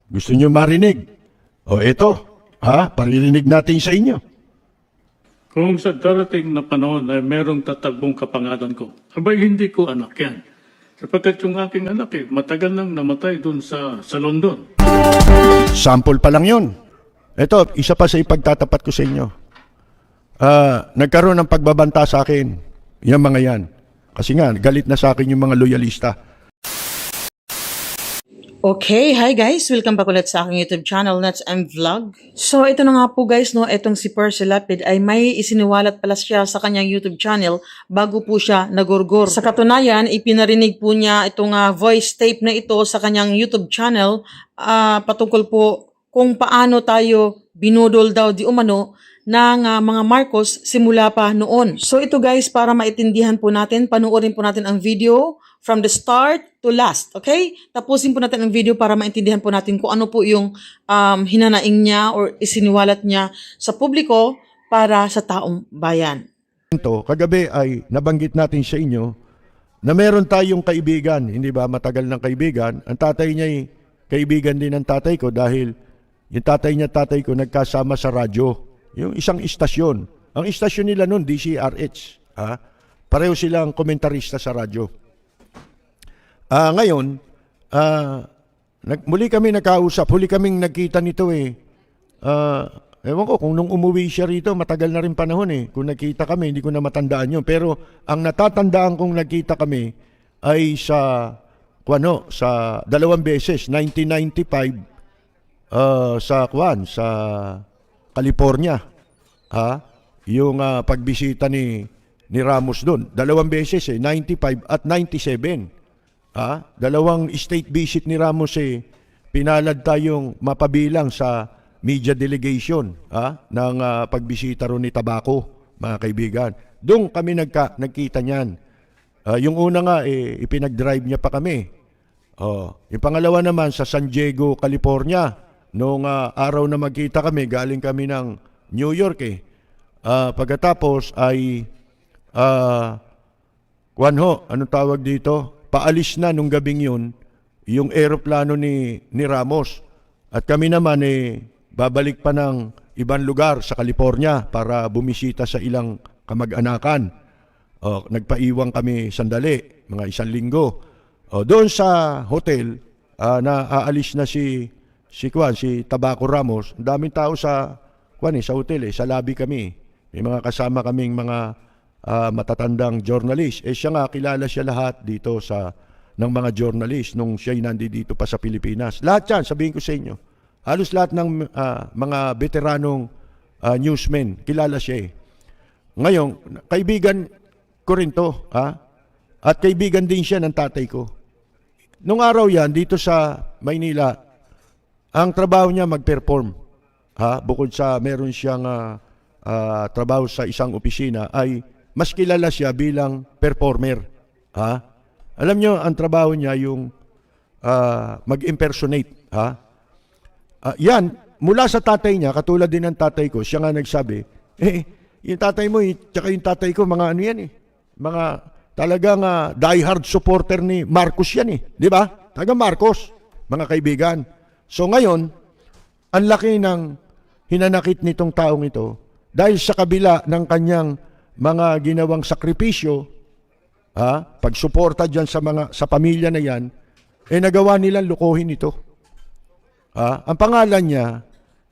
Gusto nyo marinig? O eto, paririnig natin sa inyo. Kung sa darating na panahon ay merong tatagbong kapangalan ko, abay hindi ko anak yan. Sapagkat yung aking anak matagal nang namatay dun sa London. Sample pa lang yun. Ito, isa pa sa ipagtatapat ko sa inyo. Nagkaroon ng pagbabanta sa akin, yung mga yan. Kasi nga, galit na sa akin yung mga loyalista. Okay, hi guys! Welcome back ulit sa aking YouTube channel, Nats M Vlog. So, ito na nga po guys, no, itong si Percy Lapid ay may isiniwalat pala siya sa kanyang YouTube channel bago po siya nagurgur. Sa katunayan, ipinarinig po niya itong voice tape na ito sa kanyang YouTube channel patungkol po kung paano tayo binudol daw di umano ng mga Marcos simula pa noon. So ito guys, para maintindihan po natin, panoorin po natin ang video from the start to last, okay? Tapusin po natin ang video para maintindihan po natin kung ano po yung hinanaing niya or isiniwalat niya sa publiko para sa taong bayan. Kagabi ay nabanggit natin sa inyo na meron tayong kaibigan, hindi ba matagal ng kaibigan. Ang tatay niya ay kaibigan din ng tatay ko dahil yung tatay ko nagkasama sa radyo. Yung isang istasyon. Ang istasyon nila noon, DCRH. Pareho silang komentarista sa radyo. Ngayon, muli kami nakausap, huli kaming nagkita nito ewan ko kung nung umuwi siya rito, matagal na rin panahon Kung nagkita kami, hindi ko na matandaan yun. Pero ang natatandaan kong nagkita kami ay sa dalawang beses, 1995 sa California. Yung pagbisita ni Ramos doon. Dalawang beses 95 at 97. Dalawang state visit ni Ramos pinalad tayong mapabilang sa media delegation ng pagbisita ron ni Tabaco, mga kaibigan. Doon kami nagkita niyan. Yung una nga ipinag-drive niya pa kami. Yung pangalawa naman sa San Diego, California. Noong araw na magkita kami, galing kami ng New York pagkatapos ay anong tawag dito? Paalis na nung gabing yun yung eroplano ni Ramos. At kami naman babalik pa ng ibang lugar sa California para bumisita sa ilang kamag-anakan. Nagpaiwang kami sandali, mga 1 linggo. Doon sa hotel, na aalis na si Tabaco Ramos. Ang daming tao sa hotel sa lobby kami. May mga kasama kaming mga matatandang journalist. Siya nga, kilala siya lahat dito ng mga journalist nung siya'y nandito pa sa Pilipinas. Lahat yan, sabihin ko sa inyo. Halos lahat ng mga veteranong newsmen, kilala siya Ngayon, kaibigan ko rin to. At kaibigan din siya ng tatay ko. Nung araw yan, dito sa Maynila, ang trabaho niya mag-perform. Bukod sa meron siyang trabaho sa isang opisina, ay mas kilala siya bilang performer. Alam nyo, ang trabaho niya yung mag-impersonate. Yan, mula sa tatay niya, katulad din ng tatay ko, siya nga nagsabi, yung tatay mo, tsaka yung tatay ko, mga ano yan mga talagang diehard supporter ni Marcos yan di ba? Taga Marcos, mga kaibigan. So ngayon, ang laki ng hinanakit nitong taong ito dahil sa kabila ng kanyang mga ginawang sakripisyo, pagsuporta dyan sa pamilya na yan, nagawa nilang lukohin ito. Ang pangalan niya,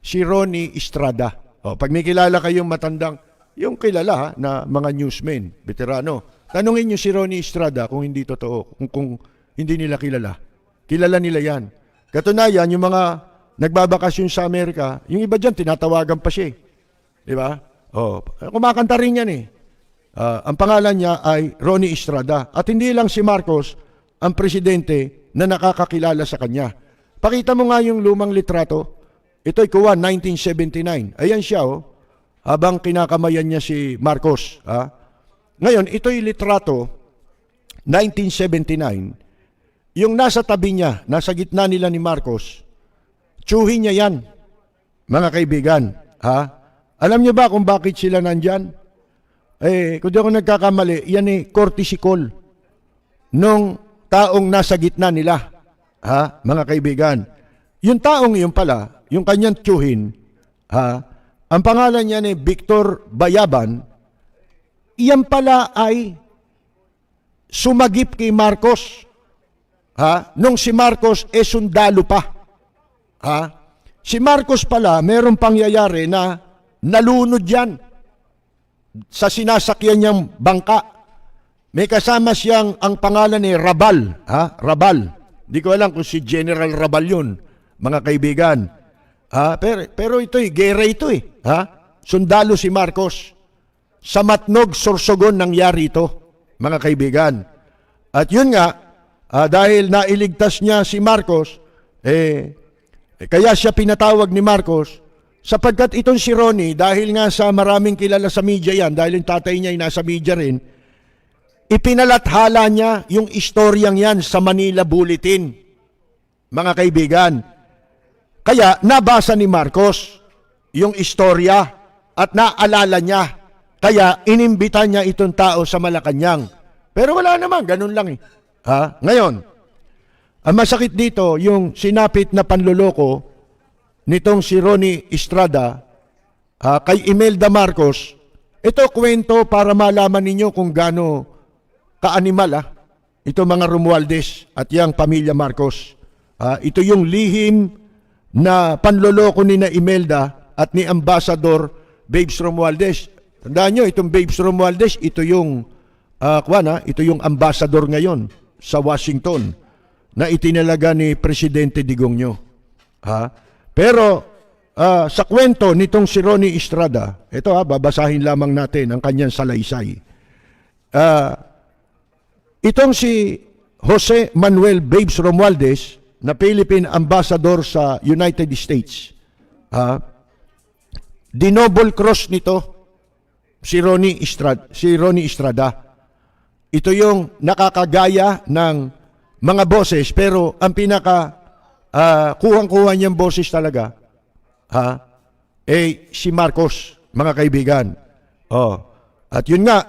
si Ronnie Estrada. Pag may kilala kayong matandang, yung kilala na mga newsmen, veterano, tanungin niyo si Ronnie Estrada kung hindi totoo, kung hindi nila kilala. Kilala nila yan. Katunayan, yung mga nagbabakasyon sa Amerika, yung iba dyan, tinatawagan pa siya. Di ba? Kumakanta rin yan ang pangalan niya ay Ronnie Estrada. At hindi lang si Marcos ang presidente na nakakakilala sa kanya. Pakita mo nga yung lumang litrato. Ito'y kuha, 1979. Ayan siya, habang kinakamayan niya si Marcos. Ngayon, ito'y litrato, 1979. Yung nasa tabi niya, nasa gitna nila ni Marcos, tsuhin niya yan, mga kaibigan. Alam niyo ba kung bakit sila nandyan? Kung di ako nagkakamali, yan courtesy call nung taong nasa gitna nila. Mga kaibigan. yung taong yun pala, yung kanyang tiyuhin, ang pangalan niya ni Victor Bayaban, iyan pala ay sumagip kay Marcos. Nung si Marcos sundalo pa. Si Marcos pala, merong pangyayari na nalunod yan sa sinasakyan niyang bangka. May kasama siyang ang pangalan ni Rabal. Rabal. Di ko alam kung si General Rabal yun, mga kaibigan. Pero gera ito eh. Sundalo si Marcos. Sa Matnog, Sorsogon nangyari ito, mga kaibigan. At yun nga, dahil nailigtas niya si Marcos, kaya siya pinatawag ni Marcos, sapagkat itong si Ronnie, dahil nga sa maraming kilala sa media yan, dahil yung tatay niya ay nasa media rin, ipinalathala niya yung istoryang yan sa Manila Bulletin, mga kaibigan. Kaya nabasa ni Marcos yung istorya at naalala niya. Kaya inimbita niya itong tao sa Malacanang. Pero wala naman, ganun lang eh. Ngayon, ang masakit dito, yung sinapit na panloloko nitong si Ronnie Estrada kay Imelda Marcos. Ito kwento para malaman ninyo kung gaano ka-animal ito mga Romualdez at yung pamilya Marcos. Ito yung lihim na panloloko ni na Imelda at ni Ambassador Babes Romualdez. Tandaan nyo, itong Babes Romualdez, ito yung ito yung ambassador ngayon sa Washington na itinalaga ni Presidente Digongyo. Pero sa kwento nitong si Ronnie Estrada, ito babasahin lamang natin ang kanyang salaysay. Itong si Jose Manuel Babes Romualdez na Philippine Ambassador sa United States, dinouble cross nito si Ronnie Estrada. Ito yung nakakagaya ng mga boses, pero ang pinaka kuhang-kuha niyang boses talaga si Marcos, mga kaibigan. At yun nga,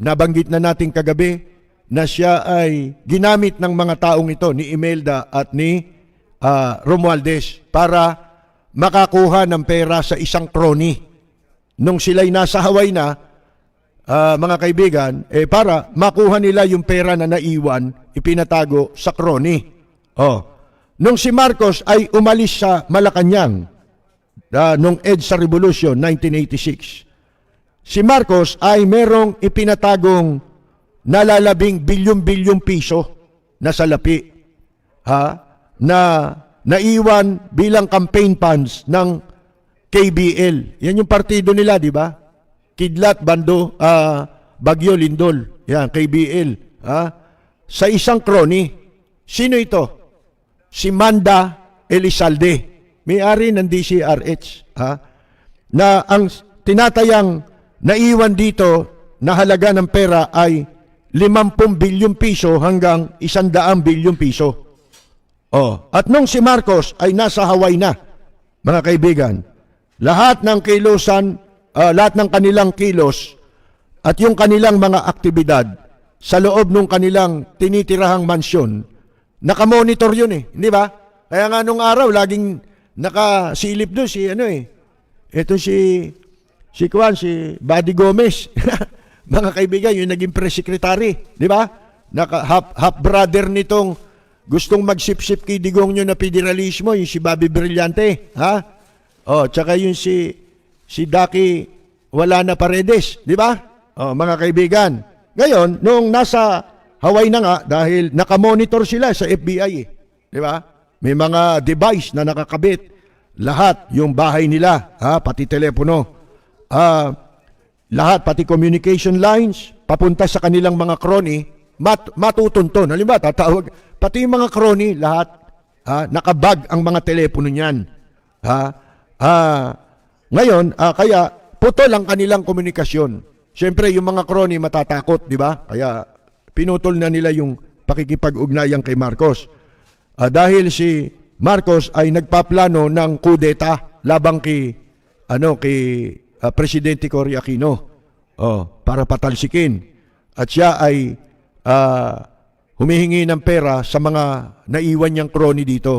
nabanggit na natin kagabi na siya ay ginamit ng mga taong ito, ni Imelda at ni Romualdez, para makakuha ng pera sa isang crony. Nung sila'y nasa Hawaii na, mga kaibigan, para makuha nila yung pera na naiwan, ipinatago sa crony. Nung si Marcos ay umalis sa Malacanang, nung EDSA Revolution, 1986, si Marcos ay merong ipinatagong nalalabing bilyon-bilyong piso na salapi na naiwan bilang campaign funds ng KBL. Yan yung partido nila, di ba? Kidlat, Bando, Bagyo, Lindol. Yan, KBL. Sa isang crony. Sino ito? Si Manda Elizalde. May-ari ng DCRH. Na ang tinatayang naiwan dito na halaga ng pera ay 50 bilyong piso hanggang 100 bilyong piso. At nung si Marcos ay nasa Hawaii na, mga kaibigan, lahat ng kanilang kilos at yung kanilang mga aktibidad sa loob ng kanilang tinitirahang mansyon, nakamonitor yun hindi ba? Kaya nga nung araw, laging nakasilip doon ito si Buddy Gomez. Mga kaibigan, yung naging press secretary, di ba? Half brother nitong gustong magsip-sip kay Digongyo na federalismo, yung si Bobby Brillante, tsaka yung si Daki wala na Paredes, di ba? Mga kaibigan. Ngayon, nung nasa Hawaii na nga, dahil nakamonitor sila sa FBI, di ba? May mga device na nakakabit, lahat, yung bahay nila, pati telepono, lahat, pati communication lines, papunta sa kanilang mga crony, matutunton. Halimbawa, tatawag, pati yung mga crony, lahat, nakabag ang mga telepono niyan. Ngayon, kaya putol ang kanilang komunikasyon. Siyempre, yung mga crony matatakot, di ba? Kaya pinutol na nila yung pakikipag-ugnayan kay Marcos. Dahil si Marcos ay nagpaplano ng kudeta labang kay Presidente Cory Aquino para patalsikin. At siya ay humihingi ng pera sa mga naiwan niyang crony dito.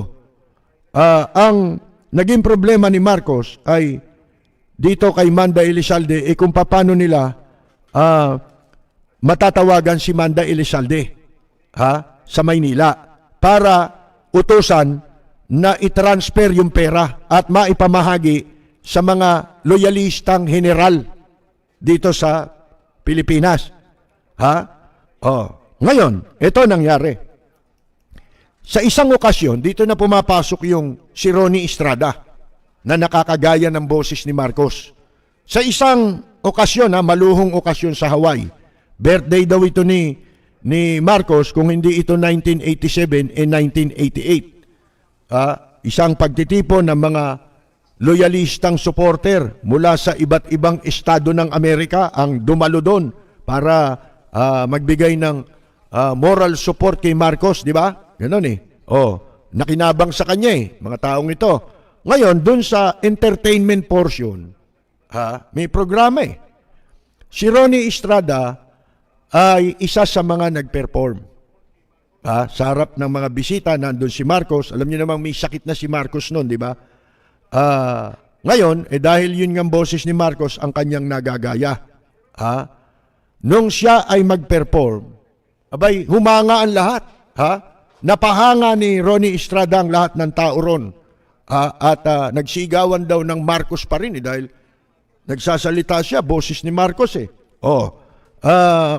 ang naging problema ni Marcos ay dito kay Manda Elizalde, kung paano nila matatawagan si Manda Elizalde sa Maynila para utusan na i-transfer yung pera at maipamahagi sa mga loyalistang general dito sa Pilipinas. Ngayon, ito nangyari. Sa isang okasyon, dito na pumapasok yung si Ronnie Estrada na nakakagaya ng boses ni Marcos. Sa isang okasyon, maluhong okasyon sa Hawaii, birthday daw ito ni Marcos, kung hindi ito 1987 1988. Isang pagtitipon ng mga loyalistang supporter mula sa iba't ibang estado ng Amerika ang dumalo doon para magbigay ng moral support kay Marcos, di ba? Ganon nakinabang sa kanya mga taong ito. Ngayon, dun sa entertainment portion, may programa Si Ronnie Estrada ay isa sa mga nag-perform. Sa harap ng mga bisita, nandun si Marcos. Alam niyo namang may sakit na si Marcos noon, di ba? Ngayon, dahil yun ng boses ni Marcos ang kanyang nagagaya. Nung siya ay mag-perform, abay, humanga ang lahat. Napahanga ni Ronnie Estrada ang lahat ng tao ron. At nagsigawan daw ng Marcos pa rin dahil nagsasalita siya, boses ni Marcos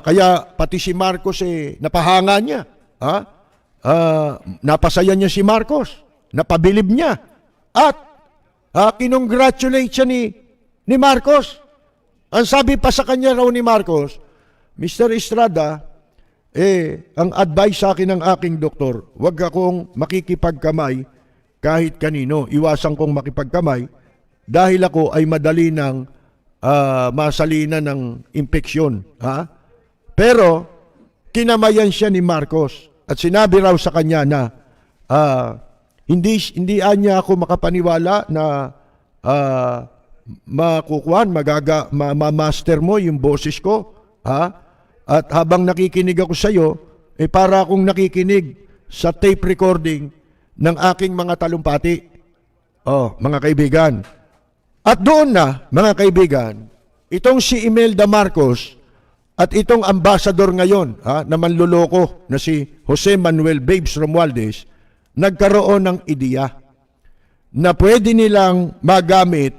kaya pati si Marcos napahanga niya. Napasaya niya si Marcos, napabilib niya. At kinongratulate siya ni Marcos. Ang sabi pa sa kanya raw ni Marcos, Mr. Estrada, ang advice sa akin ng aking doktor, huwag akong makikipagkamay kahit kanino. Iwasan kong makipagkamay dahil ako ay madali ng masalina ng impeksyon. Pero kinamayan siya ni Marcos at sinabi raw sa kanya na hindi niya ako makapaniwala na master mo yung boses ko. At habang nakikinig ako sa iyo, para akong nakikinig sa tape recording ng aking mga talumpati. Mga kaibigan. At doon na, mga kaibigan, itong si Imelda Marcos at itong ambassador ngayon na manluloko na si Jose Manuel Babes Romualdez, nagkaroon ng ideya na pwede nilang magamit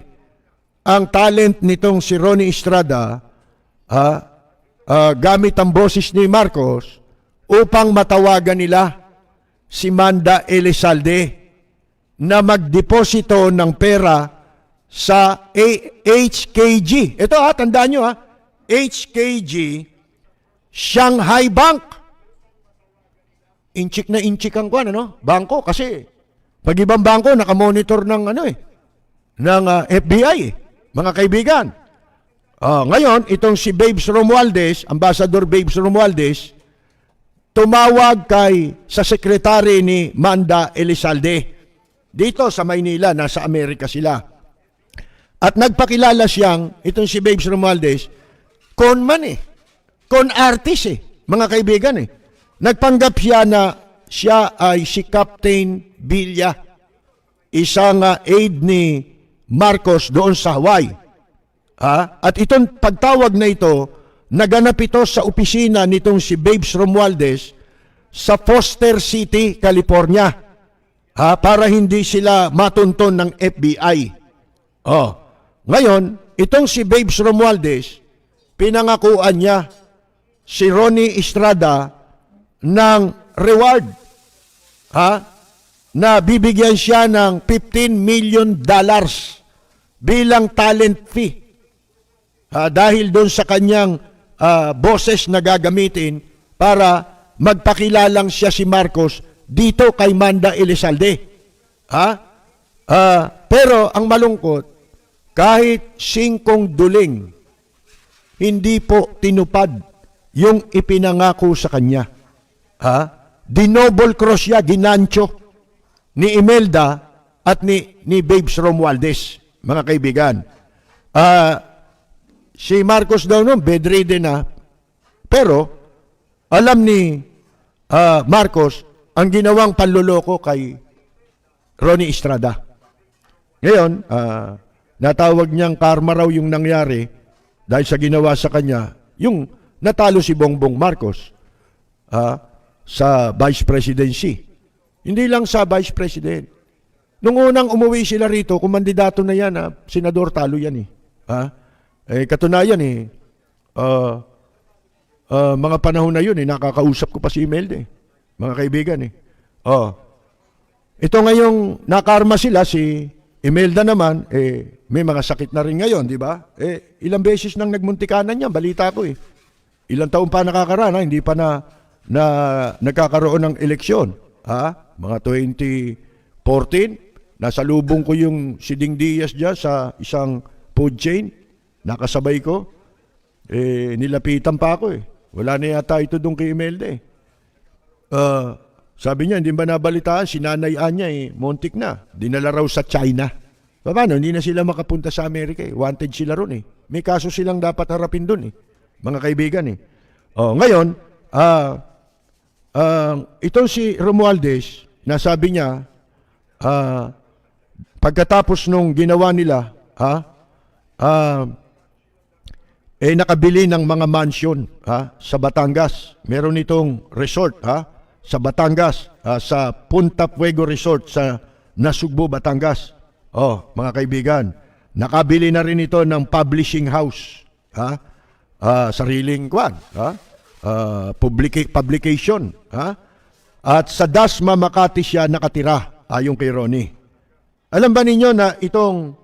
ang talent nitong si Ronnie Estrada gamit ang boses ni Marcos upang matawagan nila si Manda Elizalde na magdeposito ng pera sa HKG. Ito tandaan nyo HKG Shanghai Bank. Inchik na inchik ang bangko kasi pag ibang bangko nakamonitor ng ng FBI mga kaibigan. Ngayon, itong si Babes Romualdez, Ambassador Babes Romualdez, tumawag sa sekretary ni Manda Elizalde. Dito sa Maynila, nasa Amerika sila. At nagpakilala itong si Babes Romualdez, conman con artist mga kaibigan Nagpanggap siya na siya ay si Captain Villa, isang aide ni Marcos doon sa Hawaii. At itong pagtawag na ito, naganap ito sa opisina nitong si Babes Romualdez sa Foster City, California. Para hindi sila matunton ng FBI. Ngayon, itong si Babes Romualdez, pinangakuan niya si Ronnie Estrada ng reward. Na bibigyan siya ng $15 million bilang talent fee. Dahil doon sa kanyang boses na gagamitin para magpakilalang siya si Marcos dito kay Manda Elizalde. Pero ang malungkot, kahit 5 duling, hindi po tinupad yung ipinangako sa kanya. Dinouble cross siya, ginancho ni Imelda at ni Babes Romualdez, mga kaibigan. Si Marcos daw noon, bedridden na. Pero, alam ni Marcos, ang ginawang panluloko kay Ronnie Estrada. Ngayon, natawag niyang karma raw yung nangyari dahil sa ginawa sa kanya, yung natalo si Bongbong Marcos sa vice presidency. Hindi lang sa vice president. Nung unang umuwi sila rito, kumandidato na yan, senador, talo yan eh. Katunayan eh, mga panahon na yun eh, nakakausap ko pa si Imelda eh, mga kaibigan eh. Ito ngayong nakarma sila, si Imelda naman, may mga sakit na rin ngayon, di ba? Ilang beses nang nagmuntikanan yan, balita ko eh. Ilang taon pa nakakarana, hindi pa na nagkakaroon ng eleksyon. Mga 2014, nasa lubong ko yung si Ding Diaz dyan sa isang food chain, nakasabay ko, nilapitan pa ako eh. Wala na yata ito doon kay Imelda eh. Sabi niya, hindi ba nabalitaan, sinanayaan niya montik na, dinala raw sa China. Paano, hindi na sila makapunta sa Amerika eh. Wanted sila ron eh. May kaso silang dapat harapin doon eh. Mga kaibigan eh. Ngayon, itong si Romualdez, nasabi niya, pagkatapos nung ginawa nila, nakabili ng mga mansion sa Batangas. Meron itong resort sa Batangas, sa Punta Fuego Resort sa Nasugbu, Batangas. Mga kaibigan, nakabili na rin ito ng publishing house. Sariling publication. At sa Dasma, Makati siya nakatira, ayon kay Ronnie. Alam ba ninyo na itong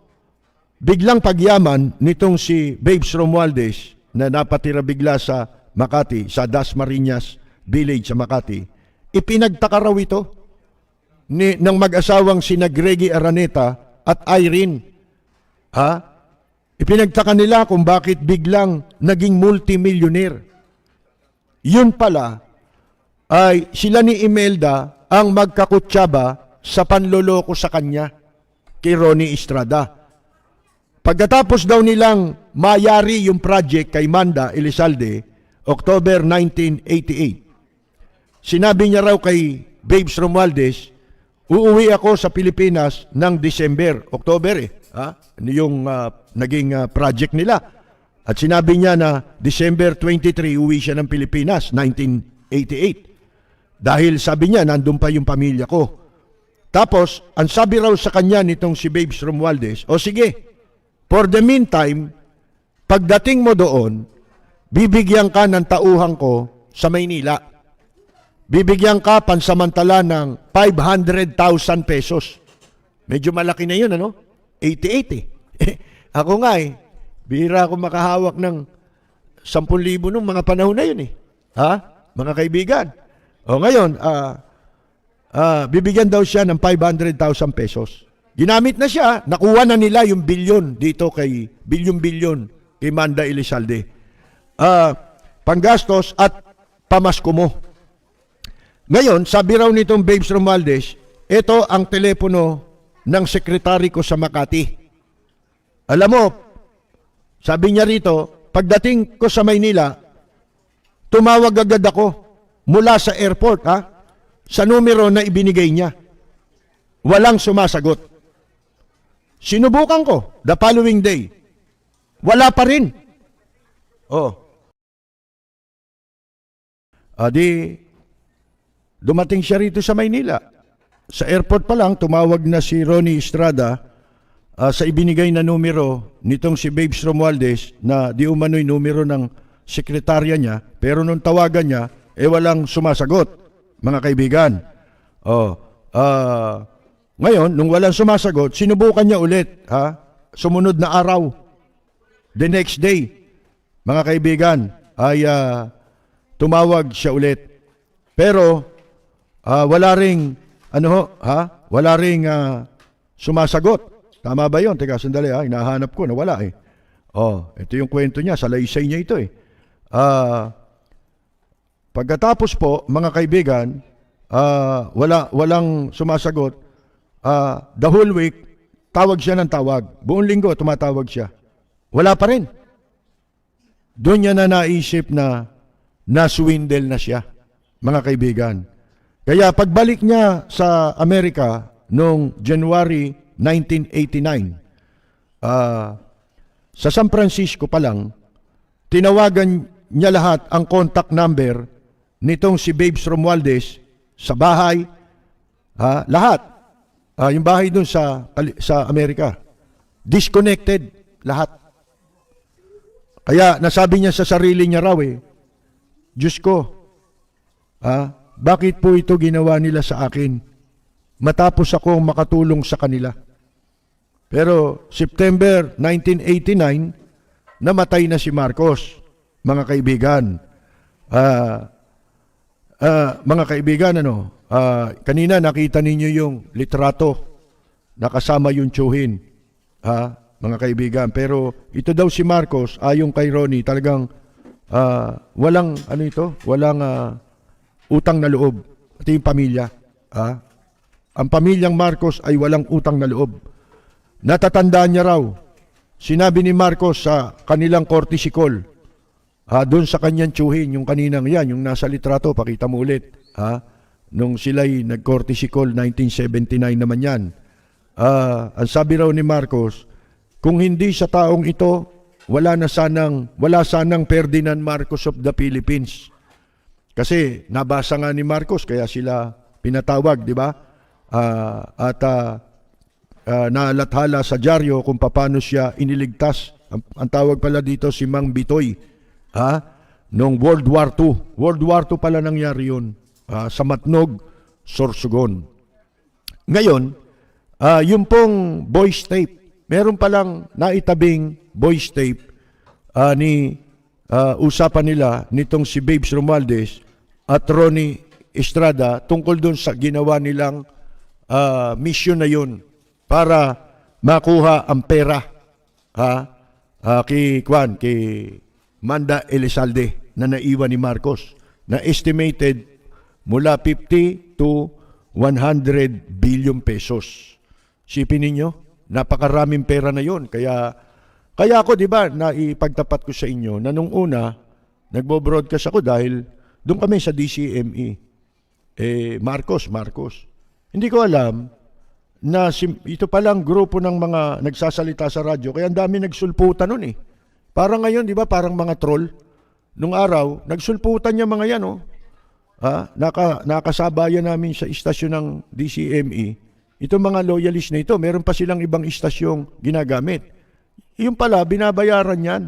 biglang pagyaman nitong si Babes Romualdez na napatira bigla sa Makati, sa Dasmariñas Village sa Makati, ipinagtaka raw ito ng mag-asawang sina Greggy Araneta at Irene. Ipinagtaka nila kung bakit biglang naging multimillionaire. Yun pala ay sila ni Imelda ang magkakutsaba sa panloloko sa kanya kay Ronnie Estrada. Pagkatapos daw nilang mayari yung project kay Manda Elizalde, October 1988, sinabi niya raw kay Babes Romualdez, uuwi ako sa Pilipinas ng December, October yung naging project nila. At sinabi niya na December 23, uwi siya ng Pilipinas, 1988. Dahil sabi niya, nandun pa yung pamilya ko. Tapos, ang sabi raw sa kanya nitong si Babes Romualdez, sige, for the meantime, pagdating mo doon, bibigyan ka ng tauhan ko sa Maynila. Bibigyan ka pansamantala ng 500,000 pesos. Medyo malaki na yun, 88 Ako nga bihira ako makahawak ng 10,000 nung mga panahon na yun mga kaibigan. Ngayon, bibigyan daw siya ng 500,000 pesos. Ginamit na siya, nakuha na nila yung bilyon dito kay bilyon kay Manda Elizalde. Panggastos at pamasko mo. Ngayon, sabi raw nitong Babes Romualdez, ito ang telepono ng sekretary ko sa Makati. Alam mo, sabi niya rito, pagdating ko sa Maynila, tumawag agad ako mula sa airport, sa numero na ibinigay niya. Walang sumasagot. Sinubukan ko the following day. Wala pa rin. Dumating siya rito sa Maynila. Sa airport pa lang, tumawag na si Ronnie Estrada sa ibinigay na numero nitong si Babes Romualdez na di umano'y numero ng sekretarya niya, pero nung tawagan niya, walang sumasagot, mga kaibigan. Ngayon, nung walang sumasagot, sinubukan niya ulit, sumunod na araw. The next day, mga kaibigan, ay tumawag siya ulit. Pero, wala ring, wala ring sumasagot. Tama ba yun? Teka, sandali, hinahanap ko, nawala ito yung kwento niya, salaysay niya ito Pagkatapos po, mga kaibigan, walang sumasagot. The whole week, tawag siya ng tawag. Buong linggo, tumatawag siya. Wala pa rin. Doon niya na naisip na naswindle na siya, mga kaibigan. Kaya pagbalik niya sa Amerika, noong January 1989. Sa San Francisco pa lang, tinawagan niya lahat ang contact number nitong si Babes Romualdez sa bahay, lahat. Yung bahay dun sa Amerika. Disconnected lahat. Kaya nasabi niya sa sarili niya raw Diyos ko, bakit po ito ginawa nila sa akin? Matapos akong makatulong sa kanila. Pero September 1989, namatay na si Marcos, mga kaibigan. Mga kaibigan, kanina nakita ninyo yung litrato, nakasama yung tsuhin, mga kaibigan. Pero ito daw si Marcos, ayon kay Ronnie, talagang walang utang na loob. Ito yung pamilya. Ang pamilyang Marcos ay walang utang na loob. Natatandaan niya raw, sinabi ni Marcos sa kanilang courtesy call, doon sa kanyang tsuhin, yung kaninang yan, yung nasa litrato, pakita mo ulit. Nung sila'y nag-courtesy call, 1979 naman yan. Ang sabi raw ni Marcos, kung hindi sa taong ito, wala sanang Ferdinand Marcos of the Philippines. Kasi nabasa nga ni Marcos, kaya sila pinatawag, di ba? Nalathala sa dyaryo kung paano siya iniligtas. Ang tawag pala dito si Mang Bitoy. Noong World War II. World War II pala nangyari yun. Sa Matnog, Sorsogon. Ngayon, yung pong voice tape, meron palang naitabing voice tape ni usapan nila nitong si Babes Romualdez at Ronnie Estrada tungkol doon sa ginawa nilang mission na yun para makuha ang pera kay Manda Elizalde na naiwan ni Marcos na estimated mula 50 to 100 billion pesos. Sipin ninyo, napakaraming pera na yon. Kaya ako, di ba, naipagtapat ko sa inyo na nung una, nagbo-broadcast ako dahil doon kami sa DCME. Marcos. Hindi ko alam na ito palang grupo ng mga nagsasalita sa radyo, kaya ang dami nagsulputan nun Parang ngayon, di ba, parang mga troll. Nung araw, nagsulputan niya mga yan, nakasabayan namin sa istasyon ng DCME. Itong mga loyalist na ito, meron pa silang ibang istasyong ginagamit. Yung pala, binabayaran yan.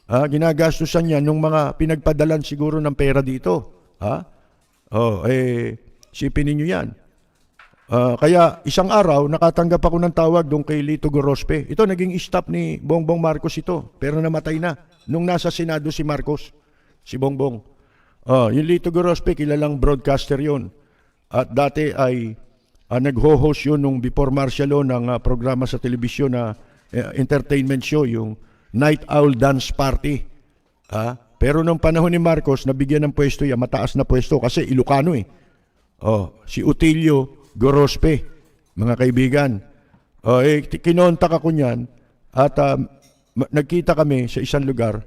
Ginagastusan yan nung mga pinagpadalan siguro ng pera dito. Sipin ninyo yan. Kaya isang araw, nakatanggap ako ng tawag doon kay Lito Gorospe. Ito, naging staff ni Bongbong Marcos ito. Pero namatay na. Nung nasa Senado si Marcos, si Bongbong. Yung Lito Gorospe, kilalang broadcaster yon. At dati ay nag-ho-host yun nung before martial law ng programa sa telebisyon na entertainment show, yung Night Owl Dance Party. Pero nung panahon ni Marcos, nabigyan ng pwesto yan, mataas na pwesto kasi Ilocano si Utilio Gorospe, mga kaibigan. Kinontak ako niyan at nagkita kami sa isang lugar.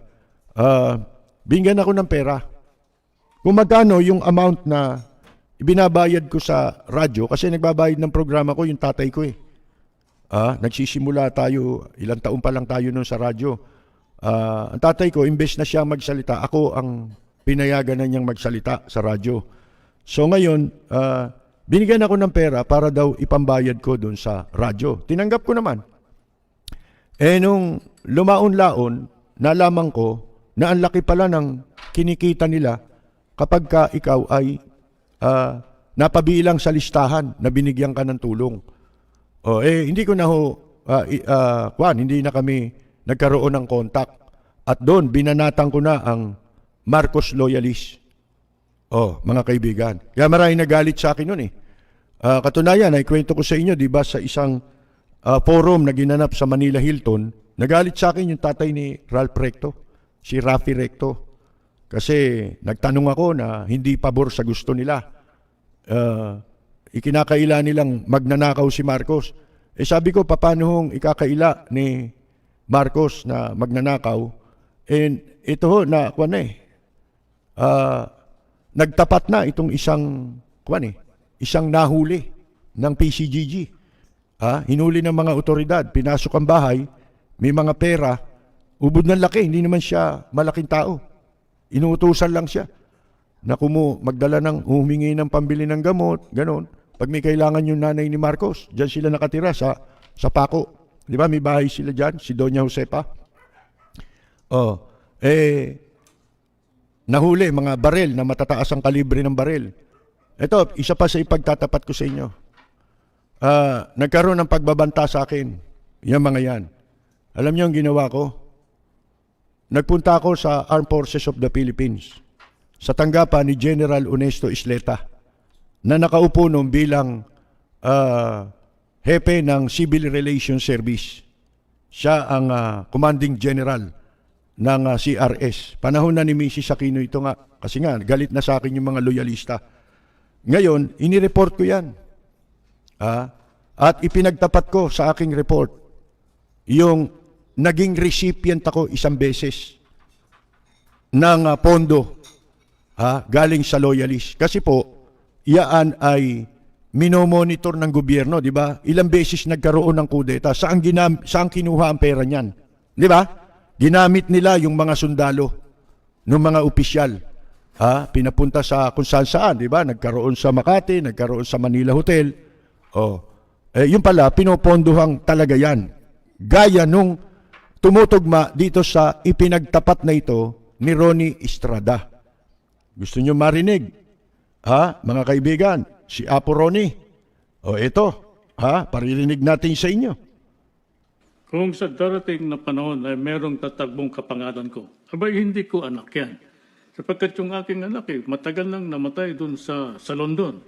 Binggan ako ng pera. Kung magkano yung amount na ibinabayad ko sa radyo, kasi nagbabayad ng programa ko yung tatay ko nagsisimula tayo, ilang taon pa lang tayo nun sa radyo. Ang tatay ko, imbes na siya magsalita, ako ang pinayagan na niyang magsalita sa radyo. So ngayon, binigyan ako ng pera para daw ipambayad ko doon sa radyo. Tinanggap ko naman. Nung lumaon-laon, nalaman ko na ang laki pala ng kinikita nila kapag ka ikaw ay napabilang sa listahan na binigyan ka ng tulong. Hindi ko na hindi na kami nagkaroon ng contact. At doon, binanatan ko na ang Marcos loyalist. Mga kaibigan. Kaya maraming nagalit sa akin noon Katunayan, ay kwento ko sa inyo, di ba, sa isang forum na ginanap sa Manila Hilton, nagalit sa akin yung tatay ni Ralph Recto, si Rafi Recto. Kasi nagtanong ako na hindi pabor sa gusto nila. Ikinakaila nilang magnanakaw si Marcos. Sabi ko, paano hong ikakaila ni Marcos na magnanakaw? Ito na, nagtapat na itong isang nahuli ng PCGG. Hinuli ng mga otoridad, pinasok ang bahay, may mga pera, ubod ng laki, hindi naman siya malaking tao. Inuutusan lang siya na magdala humingi ng pambili ng gamot, ganon. Pag may kailangan yung nanay ni Marcos, diyan sila nakatira sa Paco. Di ba, may bahay sila diyan, si Doña Josepa. Nahuli mga barel na matataas ang kalibre ng barel. Ito, isa pa sa ipagtatapat ko sa inyo. Nagkaroon ng pagbabanta sa akin, yung mga yan. Alam niyo ang ginawa ko? Nagpunta ako sa Armed Forces of the Philippines sa tanggapan ni General Honesto Isleta na nakaupo noon bilang hepe ng Civil Relations Service. Siya ang commanding general ng CRS. Panahon na ni Mrs. Aquino ito nga. Kasi nga, galit na sa akin yung mga loyalista. Ngayon, inireport ko yan. At ipinagtapat ko sa aking report yung naging recipient ako isang beses ng pondo galing sa loyalist. Kasi po, iyaan ay minomonitor ng gobyerno, di ba? Ilang beses nagkaroon ng kudeta. Saan kinuha ang pera niyan? Di ba? Ginamit nila yung mga sundalo ng mga opisyal. Pinapunta sa kung saan, di ba? Nagkaroon sa Makati, nagkaroon sa Manila Hotel. Yun pala, pinopondohan talaga yan. Gaya nung tumutugma dito sa ipinagtapat na ito ni Ronnie Estrada. Gusto nyo marinig? Mga kaibigan, si Apo Ronnie. Ito, paririnig natin sa inyo. Kung sa darating na panahon ay merong tatagbong kapangalan ko, abay hindi ko anak yan. Sapagkat yung aking anak matagal nang namatay dun sa London.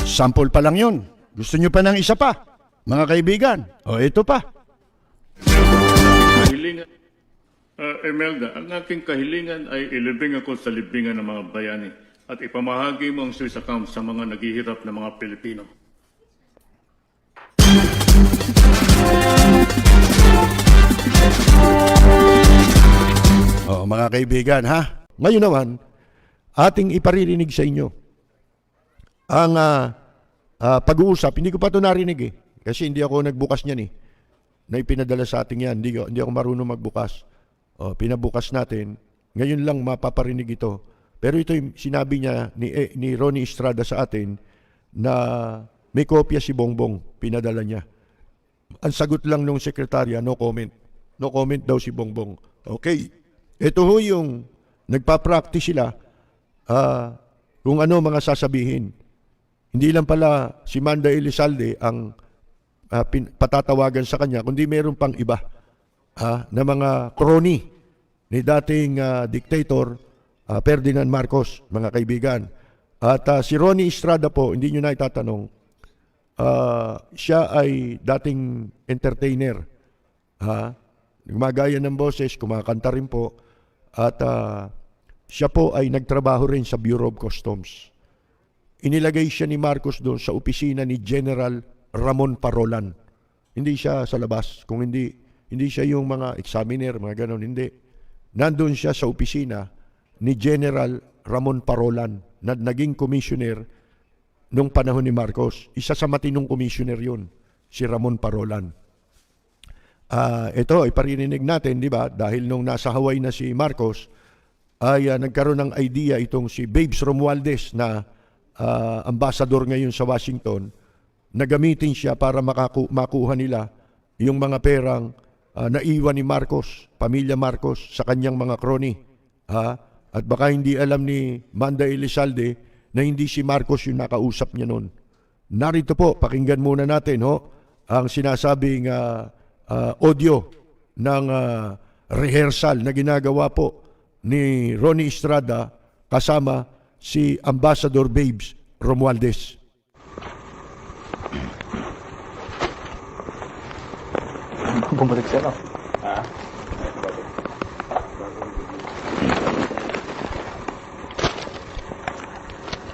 Sample pa lang yun. Gusto nyo pa ng isa pa? Mga kaibigan, ito pa. Kahilingan, Imelda, ang aking kahilingan ay ilibing ako sa libingan ng mga bayani at ipamahagi mo ang Swiss account sa mga naghihirap na mga Pilipino. Mga kaibigan, ngayon naman, ating iparirinig sa inyo ang pag-uusap. Hindi ko pa ito narinig kasi hindi ako nagbukas niyan na ipinadala sa ating yan. Hindi ako marunong magbukas. Pinabukas natin. Ngayon lang mapaparinig ito. Pero ito yung sinabi niya ni Ronnie Estrada sa atin na may kopya si Bongbong. Pinadala niya. Ang sagot lang nung sekretarya, no comment. No comment daw si Bongbong. Okay. Ito ho yung nagpa-practice sila kung ano mga sasabihin. Hindi lang pala si Manda Elizalde ang patatawagan sa kanya, kundi meron pang iba na mga crony ni dating dictator Ferdinand Marcos, mga kaibigan. At si Ronnie Estrada po, hindi nyo na itatanong, siya ay dating entertainer. Gumagaya ng boses, kumakanta rin po. At siya po ay nagtrabaho rin sa Bureau of Customs. Inilagay siya ni Marcos doon sa opisina ni General Ramon Parolan. Hindi siya sa labas. Kung hindi siya yung mga examiner, mga ganon, hindi. Nandun siya sa opisina ni General Ramon Parolan na naging commissioner nung panahon ni Marcos. Isa sa matinong commissioner yun, si Ramon Parolan. Ito, iparirinig natin, di ba? Dahil nung nasa Hawaii na si Marcos, ay nagkaroon ng idea itong si Babes Romualdez na ambassador ngayon sa Washington, na gamitin siya para makuha nila yung mga perang naiwan ni Marcos, pamilya Marcos, sa kanyang mga crony. At baka hindi alam ni Manda Elizalde na hindi si Marcos yung nakausap niya noon. Narito po, pakinggan muna natin ang sinasabing audio ng rehearsal na ginagawa po ni Ronnie Estrada kasama si Ambassador Babes Romualdez. Bumalik siya, no?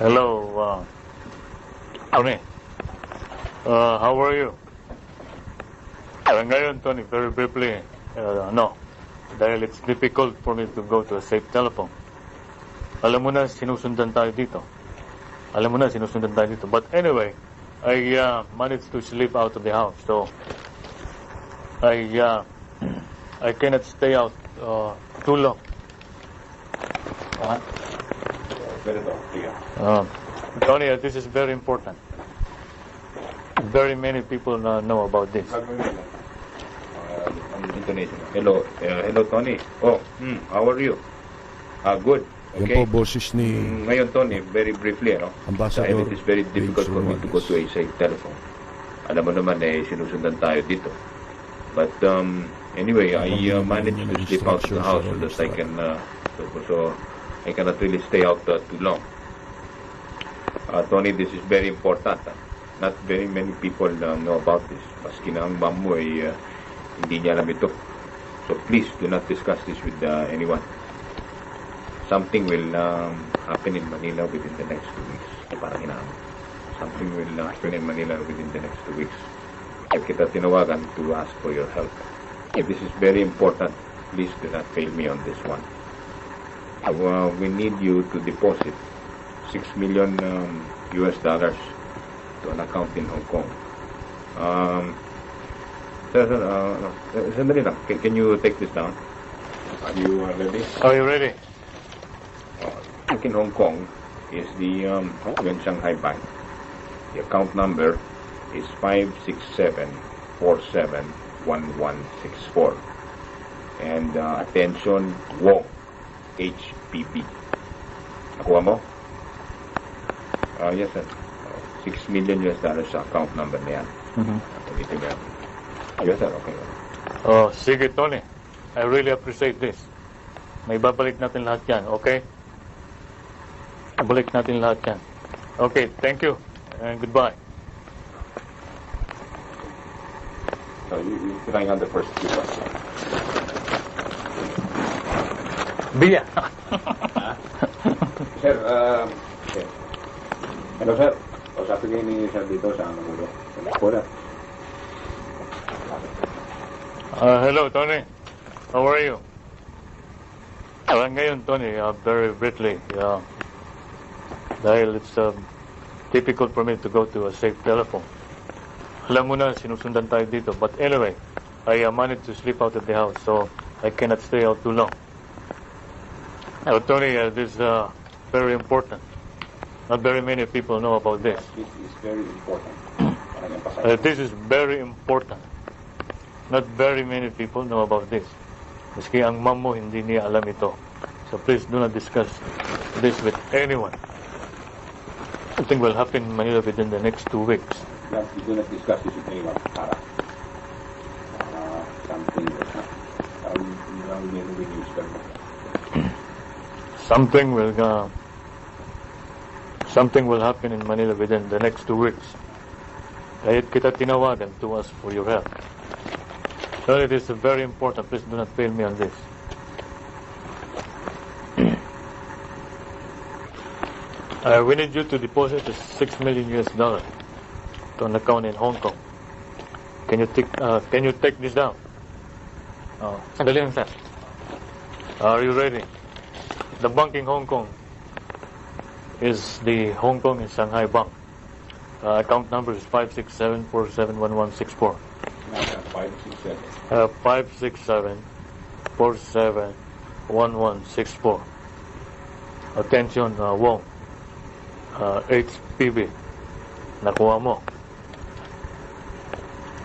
Hello, Tony. How are you? Ngayon, Tony, very briefly, no, dahil it's difficult for me to go to a safe telephone. Alam mo na, sinusundan tayo dito. Alam mo na, sinusundan tayo dito. But anyway, I managed to sleep out of the house. So, I cannot stay out too long. Tony, this is very important. Very many people know about this. Intonation. Hello Tony. How are you? Good. Yan Okay. po boses ni Ngayon Tony, very briefly, Ambassador dahil it is very difficult Dave for me to go to a safe telephone. Alam mo naman sinusundan tayo dito. But anyway, I managed to slip out of the house so that I can so I cannot really stay out too long. Tony, this is very important. Not very many people know about this. Maski na ang mom mo hindi niya alam ito. So please do not discuss this with anyone. Something will happen in Manila within the next 2 weeks. Parang inaano. Something will happen in Manila within the next 2 weeks. Kaya kita tinawagan to ask for your help. If this is very important, please do not fail me on this one. We need you to deposit $6 million US dollars to an account in Hong Kong. Sandali lang. Can you take this down? Are you ready? Are you ready? In Hong Kong is the Yuan Shanghai Bank. The account number is 567471164. And attention, Wong, HPB. Nakuha mo? Yes, sir. $6 million US dollars sa account number na yan. Dito ba? Yes, sir. Okay. Oh, sige, Tony. I really appreciate this. May babalik natin lahat yan, okay? Balik natin lahat yan. Okay, thank you. And goodbye. So you're trying on the first two bucks. Biya. Sir, okay. Hello, sir. Usapin kayo ni sir dito sa ano ulo. Wala. Hello, Tony. How are you? Ngayon, Tony, very briefly. Dahil it's difficult for me to go to a safe telephone. Alam mo na, sinusundan tayo dito. But anyway, I managed to sleep out of the house, so I cannot stay out too long. Tony, this is very important. Not very many people know about this. This is very important. This is very important. Not very many people know about this. Maski ang mom mo, hindi niya alam ito. So please do not discuss this with anyone. Something will happen in Manila within the next 2 weeks. You do not discuss this with anyone. Para. Something Something will happen in Manila within the next 2 weeks. Kaya kita tinawagan to ask for your help. So it is very important. Please do not fail me on this. We need you to deposit $6 million US dollars to an account in Hong Kong. Can you take this down? Sandali lang, sir. Are you ready? The bank in Hong Kong is the Hong Kong and Shanghai Bank. Account number is 567471164. 567471164. Attention, Wong. HPB. Nakuha mo.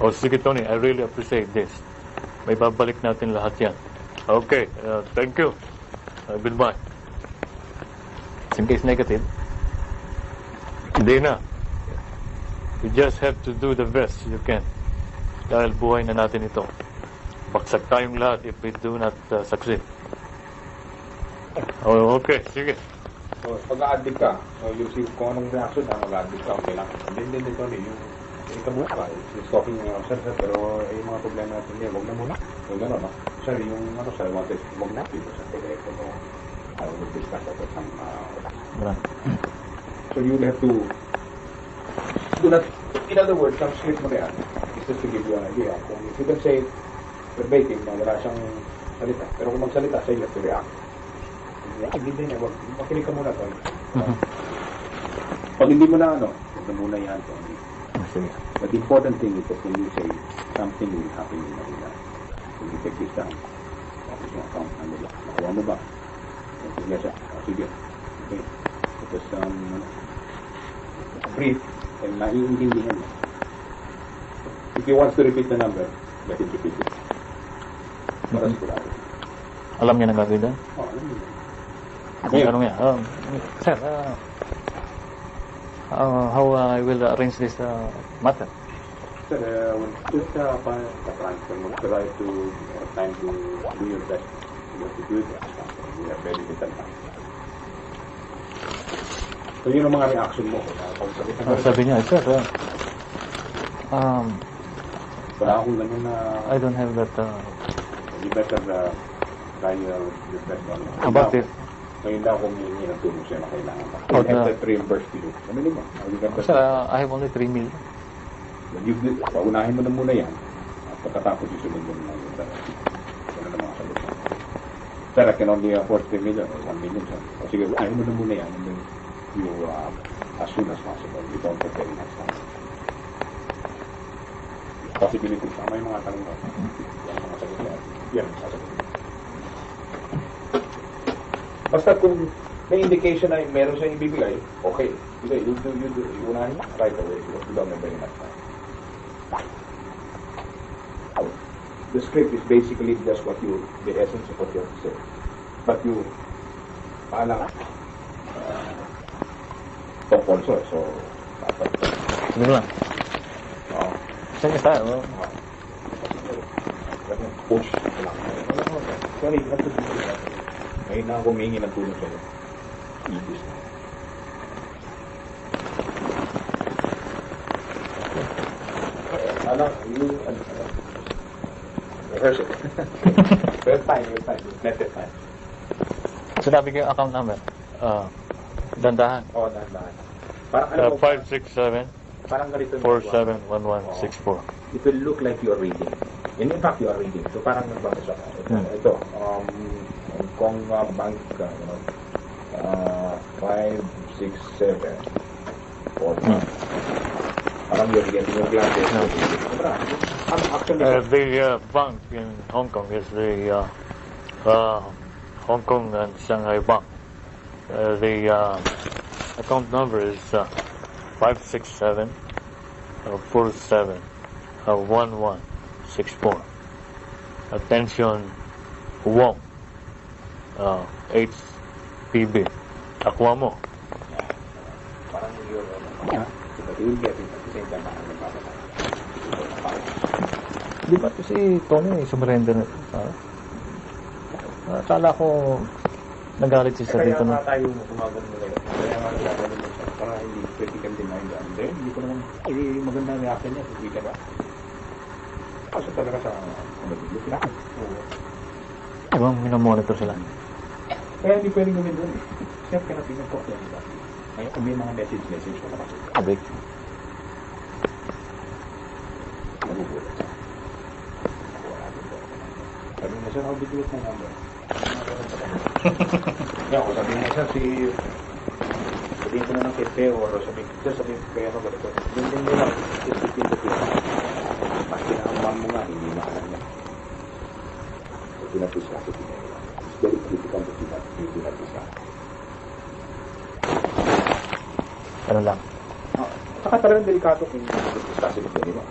Oh, sige, Tony, I really appreciate this. May babalik natin lahat yan. Okay, thank you. Goodbye. In case negative, hindi na. You just have to do the best you can. Dahil buhay na natin ito. Baksak tayong lahat if we do not succeed. Oh, okay, sige. So, pag-a-addict ka, so you see kung anong reaction na mag-a-addict ka, okay lang. Hindi, Tony, yung ikabuha ka, it's talking, sir, pero yung mga problema natin niya, huwag na muna. Yung gano'n, no? Sir, yung ano, sir, huwag na. Dito sa telepono, I will discuss that with some, so you will have to do not, in other words, some script mo na yan. It's just to give you an idea. Kung if you can say verbatim na wala siyang salita, pero kung magsalita, say you have to react. Hindi din eh. Makinig ka muna, Tony. Pag hindi mo na huwag na muna yan, Tony. Sige. But the important thing is that when you say something will happen in Manila, when you take this down, tapos yung account number, nakuha mo ba? Sige siya. Sige. Okay. Tapos, brief, and naiintindihan mo. If he wants to repeat the number, let him repeat it. Para sigurado. Alam niya na gagawin doon? Alam mo. Ngayon, ano nga? Sir, how I will arrange this matter? Sir, just transfer mo, try to time to do your best. You have to do it. We have very little time. So yun ang mga reaction mo. Sabi niya, sir, Wala akong ganun na I don't have that. you better try your best on it. About it? Ngayon daw kung hihingi ng tulong siya na kailangan pa. Oh, You have that reimbursed to you. Ano mo? Sir, I have only 3 million. Paunahin mo na muna yan. At pagkatapos yung sunod mo na yun. Ano na mga solusyon. Sir, I can only afford 3 million or 1 million. Sir. O sige, unahin mo na muna yan. And then you, as soon as possible, you don't take very much time. Possibilities. Tama yung mga tanong mo. Yan ang mga sagot yan. Yan ang sasagot. Basta kung may indication na meron siyang ibibigay, okay. Sige, you do. Unahin mo right away. Because you don't have very much time. The script is basically just the essence of what you have to say. But you, paalang, talk also, so, dapat, Sige lang. Sige tayo. push. Sorry, you have to do that. Ngayon na ako humingi ng tulong sa'yo. Ibis na. Rehearse it. We're fine. Let it fine. Sinabi ko yung account number. Dandahan. Oo, dahan-dahan. Parang ano mo, 567 parang ganito. 471164. It will look like you are reading. And in fact, you are reading. So parang nagbabasa ka. Ito, Hong Kong Bank, 567 parang you're getting your glasses. Actually, The bank in Hong Kong is the Hong Kong and Shanghai Bank. The account number is 567 47 1164. Attention, Wong, HPB. Aqua mo. parang you're, but you will get it at the same time. Di ba si Tony sumurrender na? Akala ko nagalit siya Kaya dito nga na. tayo gumagano nila yun. Kaya nga gumagano nila siya. Para hindi critical deny yan. Then, hindi ko naman, maganda ang reaction niya. Hindi ka ba? Kasi talaga sa magulo. Ibang minomonitor sila. Kaya hindi pwedeng gawin doon eh. Siya ka na pinag-talk yan. Diba? Ngayon, kung may mga message ko naman. Abig. Nagugulat siya. Nakuha natin po. Sabi mo, sir, how did you get my number? Kaya ako, sabi mo, sir, sabihin ko na ng kepe or sabihin ko kaya ako ganito. Hindi mo lang, isipin ko ito. Mas kinakaman mo nga, hindi maalam niya. So, pinapis ka sa pinay. It's very critical to pinapis ka. Ano lang. Saka talagang delikato kung discuss ito, di ba?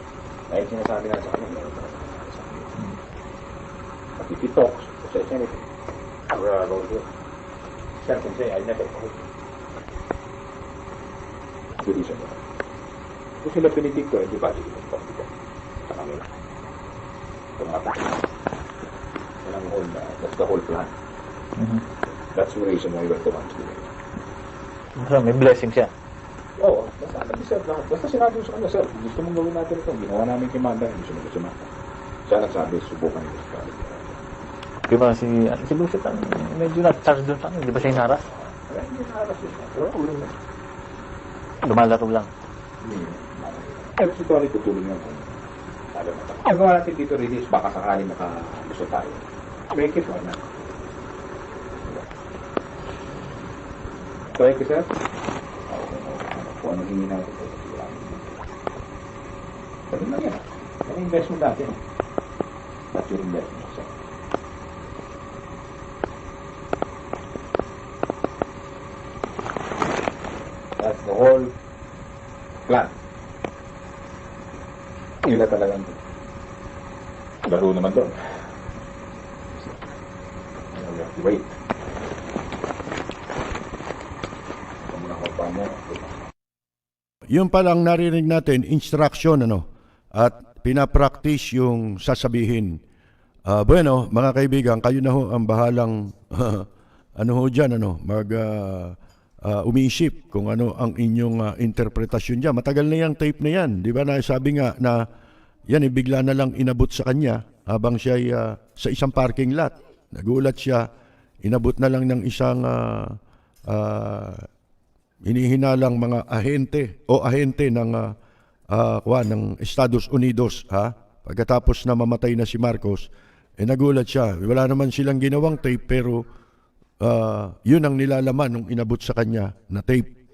Dahil sinasabi na sa kanya, meron na sa akin. But if he talks, says anything, roll here. Sir can say, I never told you. Good reason. Kung sila pinidikto, hindi ba sila pinidikto sa kanila? Tumatak. Yan ang whole, that's the whole plan. That's the reason why we're the ones doing it. So, may blessing siya. Oo, basta nag-deserve lahat. Basta sinabi mo sa kanya, sir, gusto mong gawin natin ito. Ginawa namin kay Manda, hindi sumunod si Manda. Siya nagsabi, subukan nito sa kanya. Di ba si Lucet medyo na-charge doon sa akin. Di ba siya hinaras? Kaya hindi nakaras yun. Pero ulo na. Lumalaro lang. Pero si Tony tutulong yan kung sabi mo. Ang gawa natin dito really is baka sakali makaluso tayo. Make it or not. Try ko, sir. Kung ano hingin natin ito. Ganun lang yan. Yung investment natin. That's your investment, sir. That's the whole plan. Yun na talagang laro naman doon. We have to wait. Kung muna ko pa mo. Yun palang narinig natin, instruction, at pinapractice yung sasabihin. Bueno, mga kaibigan, kayo na ho ang bahalang, dyan, umiisip kung ano ang inyong interpretasyon dyan. Matagal na yung tape na yan. Di ba na sabi nga na yan, bigla na lang inabot sa kanya habang siya sa isang parking lot. Nagulat siya, inabot na lang ng isang hinihinalang mga ahente ng ng Estados Unidos, pagkatapos na mamatay na si Marcos, nagulat siya. Wala naman silang ginawang tape pero yun ang nilalaman nung inabot sa kanya na tape.